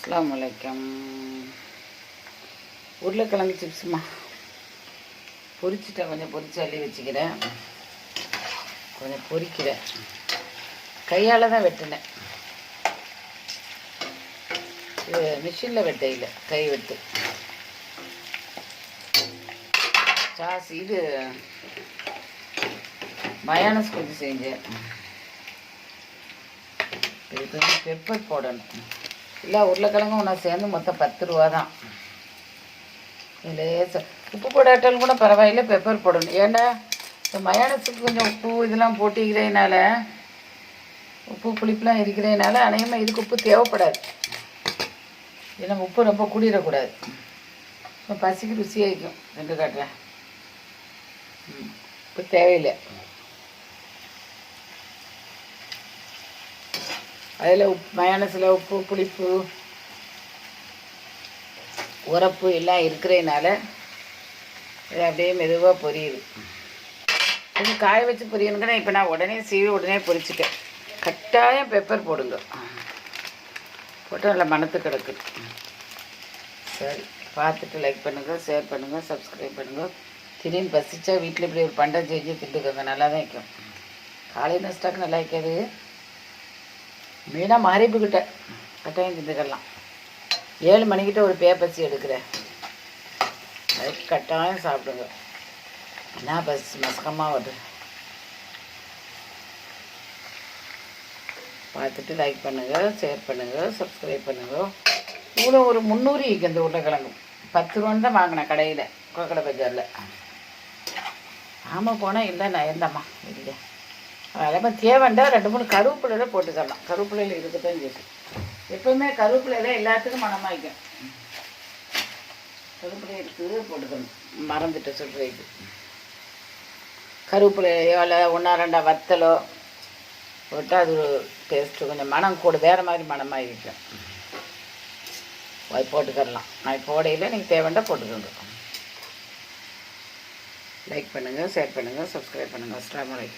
அஸ்ஸலாமு அலைக்கும். உருளைக்கிழங்கு சிப்ஸுமா பொரிச்சிட்டேன். கொஞ்சம் பொரிச்சு அள்ளி வச்சுக்கிறேன். கொஞ்சம் பொரிக்கிறேன். கையால் தான் வெட்டினேன். இது மிஷினில் வெட்டையில் கை வெட்டு. சாஸ் இது மயானஸ் கொஞ்சம் செஞ்சேன். இதுக்கு வந்து பெப்பர் போடணும். இல்லை உருளைக்கிழங்கும் ஒன்றா சேர்ந்து மொத்தம் 10 ரூபா தான். லேசாக உப்பு போடாட்டாலும் கூட பரவாயில்லை, பெப்பர் போடணும். ஏன்னா இந்த மயானஸுக்கு கொஞ்சம் உப்பு இதெல்லாம் போட்டிக்கிறதுனால, உப்பு புளிப்புலாம் இருக்கிறதுனால அநேகமாக இதுக்கு உப்பு தேவைப்படாது. ஏன்னா உப்பு ரொம்ப கூடிடக்கூடாது. இப்போ பசிக்கு ருசியாகிக்கும். ரெண்டு காட்டுறேன். உப்பு தேவையில்லை. அதில் மயானஸில் உப்பு புளிப்பு உரப்பு எல்லாம் இருக்கிறதுனால இது அப்படியே மெதுவாக பொரியுது. கொஞ்சம் காய வச்சு பொரியணுங்கன்னா இப்போ நான் உடனே சீவி உடனே பொரிச்சிட்டேன். கட்டாயம் பெப்பர் போடுங்க. போட்டால் நல்லா மணத்து கிடக்குது. சரி, பார்த்துட்டு லைக் பண்ணுங்கள், ஷேர் பண்ணுங்கள், சப்ஸ்கிரைப் பண்ணுங்கள். திடீர்னு பசிச்சா வீட்டில் இப்படி ஒரு பண்டம் செஞ்சு திட்டுக்கோங்க. நல்லா தான் வைக்கும். காலையில் ஸ்டாக் நல்லா வைக்காது. மெயினாக மகரிப்புக்கிட்ட கட்டாயம் திண்டுக்கலாம். 7 மணிக்கிட்ட ஒரு பேப்பசி எடுக்கிறேன். அதுக்கு கட்டாயம் சாப்பிடுங்க. என்ன பஸ் மஸ்கமாக வருது. பார்த்துட்டு லைக் பண்ணுங்கள், ஷேர் பண்ணுங்கள், சப்ஸ்கிரைப் பண்ணுங்கள். இவ்வளோ ஒரு 300 இந்த உருளைக்கிழங்கு 10 ரூபான்னு தான் வாங்கினேன் கடையில், கோக்கடை பஜாரில். ஆமாம் போனால் இல்லை நான் இருந்தம்மா இல்லை. அதெல்லாம் தேவைண்டா 2-3 கருவேப்பிலையில் போட்டுக்கலாம். கருவேப்பிலையில் இருக்கத்தான் செய்யும். எப்போவுமே கருவேப்பிலையில் எல்லாத்துக்கும் மணமாய்க்கும். கருவேப்பிலை இருக்குது போட்டுக்கணும். மறந்துட்டு சொல்கிறதுக்கு. கருவேப்பிலையோ இல்லை 1-2 வத்தலோ போட்டால் அது ஒரு டேஸ்ட்டு கொஞ்சம் மனம் கூட வேறு மாதிரி மணமாக இருக்கும். அது போட்டுக்கலாம். நான் போடையில் நீங்கள் தேவைண்டா போட்டுக்கோங்க. லைக் பண்ணுங்கள், ஷேர் பண்ணுங்கள், சப்ஸ்கிரைப் பண்ணுங்கள். அஸ்ஸலாமு அலைக்கும்.